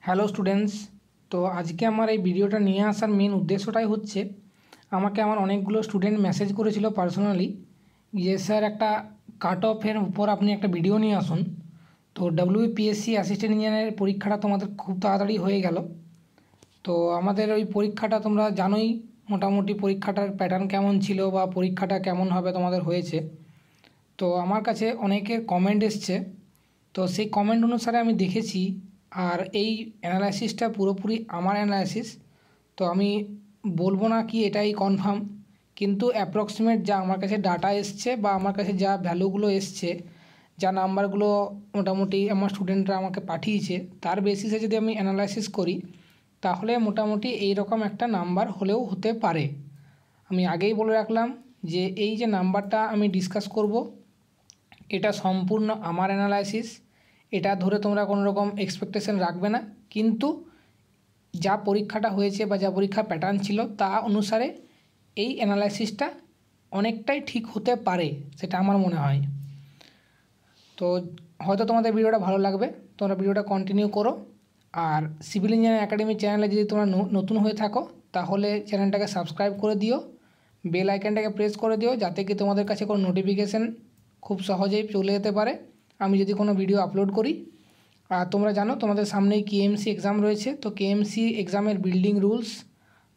Hello students. তো আজকে আমার এই ভিডিওটা নিয়ে আসার মেন উদ্দেশ্যটাই হচ্ছে আমাকে আমার অনেকগুলো স্টুডেন্ট মেসেজ করেছিল পার্সোনালি যে স্যার একটা কাট অফের উপর আপনি একটা ভিডিও নিয়ে আসুন। তো ডব্লিউবিপিএসসি অ্যাসিস্ট্যান্ট ইঞ্জিনিয়ারের পরীক্ষাটা তোমাদের খুব তাড়াতাড়ি হয়ে গেল। তো আমাদের ওই পরীক্ষাটা তোমরা জানোই মোটামুটি পরীক্ষাটার প্যাটার্ন কেমন ছিল বা পরীক্ষাটা কেমন হবে তোমাদের হয়েছে। তো আমার কাছে অনেকের কমেন্ট এসছে, তো সেই কমেন্ট অনুসারে আমি দেখেছি। আর এই অ্যানালাইসিসটা পুরোপুরি আমার অ্যানালাইসিস, তো আমি বলবো না কি এটাই কনফার্ম, কিন্তু অ্যাপ্রক্সিমেট যা আমার কাছে ডাটা এসছে বা আমার কাছে যা ভ্যালুগুলো এসছে, যা নাম্বারগুলো মোটামুটি আমার স্টুডেন্টরা আমাকে পাঠিয়েছে, তার বেসিসে যদি আমি অ্যানালাইসিস করি তাহলে মোটামুটি এই রকম একটা নাম্বার হলেও হতে পারে। আমি আগেই বলে রাখলাম যে এই যে নাম্বারটা আমি ডিসকাস করব এটা সম্পূর্ণ আমার অ্যানালাইসিস, এটা ধরে তোমরা কোনো রকম এক্সপেকটেশন রাখবে না, কিন্তু যা পরীক্ষাটা হয়েছে বা যা পরীক্ষার প্যাটার্ন ছিল তা অনুসারে এই অ্যানালাইসিসটা অনেকটাই ঠিক হতে পারে, সেটা আমার মনে হয়। তো হয়তো তোমাদের ভিডিওটা ভালো লাগবে, তোমরা ভিডিওটা কন্টিনিউ করো। আর সিভিল ইঞ্জিনিয়ারিং একাডেমি চ্যানেলে যদি তোমরা নতুন হয়ে থাকো তাহলে চ্যানেলটাকে সাবস্ক্রাইব করে দিও, বেল আইকনটাকে প্রেস করে দিও, যাতে কি তোমাদের কাছে কোনো নোটিফিকেশান খুব সহজেই চলে যেতে পারে আমি যদি কোনো ভিডিও আপলোড করি। আর তোমরা জানো তোমাদের সামনেই কেএমসি এক্সাম রয়েছে, তো কেএমসি এক্সামের বিল্ডিং রুলস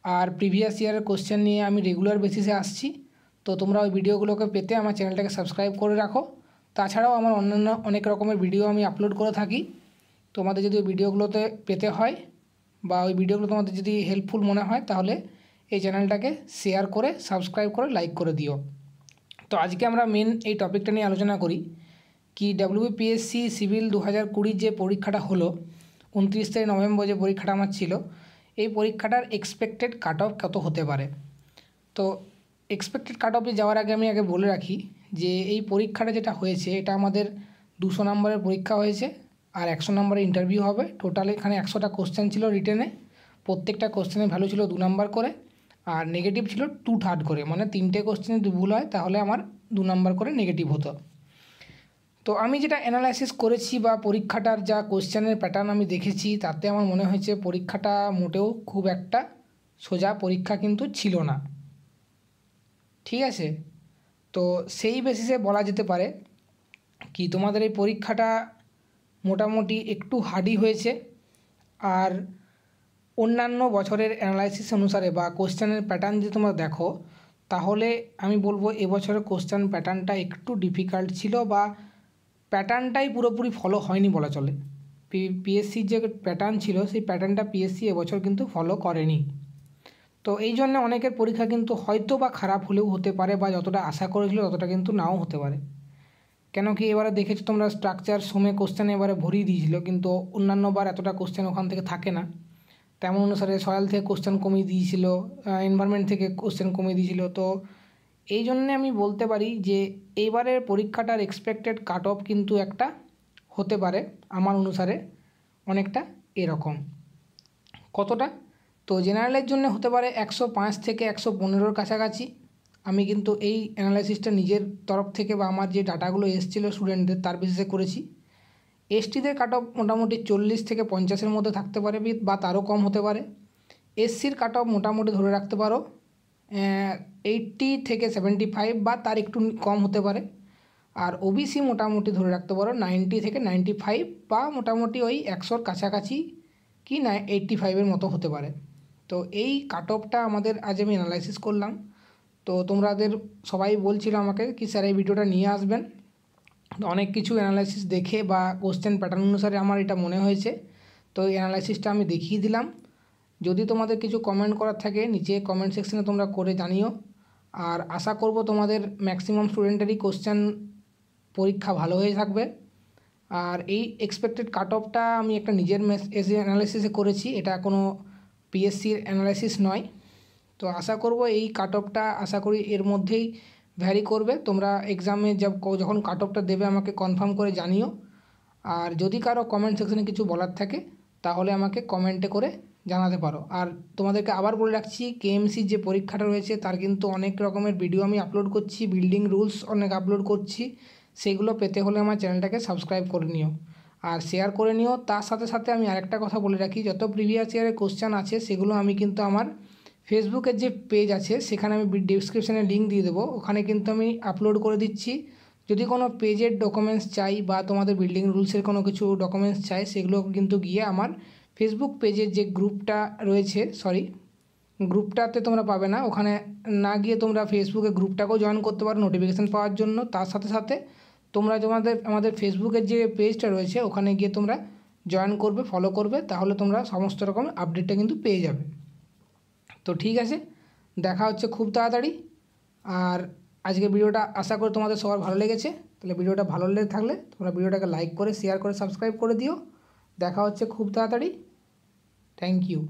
আর প্রিভিয়াস ইয়ারের কোশ্চেন নিয়ে আমি রেগুলার বেসিসে আসছি। তো তোমরা ওই ভিডিওগুলোকে পেতে আমার চ্যানেলটাকে সাবস্ক্রাইব করে রাখো। তাছাড়াও আমার অন্যান্য অনেক রকমের ভিডিও আমি আপলোড করে থাকি। তোমাদের যদি ওই ভিডিওগুলোতে পেতে হয় বা ওই ভিডিওগুলো তোমাদের যদি হেল্পফুল মনে হয় তাহলে এই চ্যানেলটাকে শেয়ার করে সাবস্ক্রাইব করে লাইক করে দিও। তো আজকে আমরা মেন এই টপিকটা নিয়ে আলোচনা করি কি ডব্লিউবিপিএসসি সিভিল 2020 যে পরীক্ষাটা হলো 29 নভেম্বর যে পরীক্ষাটা আমার ছিল, এই পরীক্ষাটার এক্সপেক্টেড কাট অফ কত হতে পারে। তো এক্সপেক্টেড কাট অফে যাওয়ার আগে আমি আগে বলে রাখি যে এই পরীক্ষাটা যেটা হয়েছে এটা আমাদের 200 নম্বরের পরীক্ষা হয়েছে আর 100 নম্বরের ইন্টারভিউ হবে। টোটাল এখানে 100টা কোশ্চেন ছিল রিটেনে, প্রত্যেকটা কোশ্চেনের ভ্যালু ছিল 2 নম্বর করে আর নেগেটিভ ছিল 2/3 করে, মানে 3টে কোশ্চেনে যদি ভুল হয় তাহলে আমার 2 নম্বর করে নেগেটিভ হতো। তো আমি যেটা অ্যানালাইসিস করেছি বা পরীক্ষাটার যা কোশ্চেনের প্যাটার্ন আমি দেখেছি তাতে আমার মনে হয়েছে পরীক্ষাটা মোটেও খুব একটা সোজা পরীক্ষা কিন্তু ছিল না, ঠিক আছে। তো সেই বেসিসে বলা যেতে পারে কি তোমাদের এই পরীক্ষাটা মোটামুটি একটু হার্ডই হয়েছে। আর অন্যান্য বছরের অ্যানালাইসিস অনুসারে বা কোশ্চেনের প্যাটার্ন যদি তোমরা দেখো তাহলে আমি বলবো এবছরের কোশ্চেন প্যাটার্নটা একটু ডিফিকাল্ট ছিল বা প্যাটার্নটাই পুরোপুরি ফলো হয়নি বলা চলে। পিএসসির যে প্যাটার্ন ছিল সেই প্যাটার্নটা পিএসসি এবছর কিন্তু ফলো করেনি। তো এই জন্য অনেকের পরীক্ষা কিন্তু হয়তো বা খারাপ হলেও হতে পারে বা যতটা আশা করেছিল ততটা কিন্তু নাও হতে পারে। কেন কি এবারে দেখেছো তোমরা স্ট্রাকচার সমে কোশ্চেন এবারে ভরিয়ে দিয়েছিল, কিন্তু অন্যান্যবার এতটা কোশ্চেন ওখান থেকে থাকে না। তেমন অনুসারে সয়েল থেকে কোশ্চেন কমিয়ে দিয়েছিল, এনভায়রনমেন্ট থেকে কোশ্চেন কমিয়ে দিয়েছিল। তো এই জন্যে আমি বলতে পারি যে এইবারের পরীক্ষাটার এক্সপেক্টেড কাট অফ কিন্তু একটা হতে পারে আমার অনুসারে অনেকটা এরকম। কতটা? তো জেনারেলের জন্য হতে পারে 105 থেকে 115-র কাছাকাছি। আমি কিন্তু এই অ্যানালাইসিসটা নিজের তরফ থেকে বা আমার যে ডাটাগুলো এসেছিলো স্টুডেন্টদের তার বেসিসে করেছি। এসটিদের কাট অফ মোটামুটি 40 থেকে 50-এর মধ্যে থাকতে পারে বা তারও কম হতে পারে। এসসির কাট অফ মোটামুটি ধরে রাখতে পারো 80 থেকে 75 বা তার একটু কম হতে পারে। আর ওবিসি মোটামুটি ধরে রাখতে পারো 90 থেকে 95 বা মোটামুটি ওই 100-র কাছাকাছি কি না 85-এর মতো হতে পারে। তো এই কাট অফটা আমাদের আজ আমি অ্যানালাইসিস করলাম। তো তোমাদের সবাই বলছিল আমাকে কি স্যার এই ভিডিওটা নিয়ে আসবেন, তো অনেক কিছু অ্যানালাইসিস দেখে বা কোশ্চেন প্যাটার্ন অনুসারে আমার এটা মনে হয়েছে, তো এই অ্যানালাইসিসটা আমি দেখিয়ে দিলাম। যদি তোমাদের কিছু কমেন্ট করার থাকে নিচে কমেন্ট সেকশনে তোমরা করে জানিও। আর আশা করব তোমাদের ম্যাক্সিমাম স্টুডেন্টেরই কোশ্চেন পরীক্ষা ভালো হয়ে থাকবে। আর এই এক্সপেক্টেড কাট অফটা আমি একটা নিজের অ্যানালাইসিসে করেছি, এটা কোনো পিএসসির অ্যানালাইসিস নয়। তো আশা করব এই কাট অফটা আশা করি এর মধ্যেই ভ্যারি করবে। তোমরা এক্সামে যখন কাট অফটা দেবে আমাকে কনফার্ম করে জানিও। আর যদি কারো কমেন্ট সেকশনে কিছু বলার থাকে তাহলে আমাকে কমেন্টে করে জানাতে পারো। আর তোমাদেরকে আবার বলে রাখছি কেএমসির যে পরীক্ষাটা রয়েছে তার কিন্তু অনেক রকমের ভিডিও আমি আপলোড করছি, বিল্ডিং রুলস অনেক আপলোড করছি, সেগুলো পেতে হলে আমার চ্যানেলটাকে সাবস্ক্রাইব করে নিও। আর শেয়ার করে নিও। তার সাথে সাথে আমি আরেকটা কথা বলে রাখি, যত প্রিভিয়াস ইয়ারের কোশ্চেন আছে সেগুলো আমি কিন্তু আমার ফেসবুকের যে পেজ আছে সেখানে আমি ডিসক্রিপশানে লিঙ্ক দিয়ে দেবো, ওখানে কিন্তু আমি আপলোড করে দিচ্ছি। যদি কোনো পেজের ডকুমেন্টস চাই বা তোমাদের বিল্ডিং রুলসের কোনো কিছু ডকুমেন্টস চাই, সেগুলো কিন্তু গিয়ে আমার ফেসবুক পেজের যে গ্রুপটা রয়েছে, গ্রুপটাতে তোমরা পাবে না, ওখানে না গিয়ে তোমরা ফেসবুকে গ্রুপটাকেও জয়েন করতে পারো নোটিফিকেশান পাওয়ার জন্য। তার সাথে সাথে তোমরা আমাদের ফেসবুকের যে পেজটা রয়েছে ওখানে গিয়ে তোমরা জয়েন করবে, ফলো করবে, তাহলে তোমরা সমস্ত রকম আপডেটটা কিন্তু পেয়ে যাবে। তো ঠিক আছে, দেখা হচ্ছে খুব তাড়াতাড়ি। আর আজকের ভিডিওটা আশা করি তোমাদের সবার ভালো লেগেছে। তাহলে ভিডিওটা ভালো লেগে থাকলে তোমরা ভিডিওটাকে লাইক করে শেয়ার করে সাবস্ক্রাইব করে দিও। দেখা হচ্ছে খুব তাড়াতাড়ি। Thank you.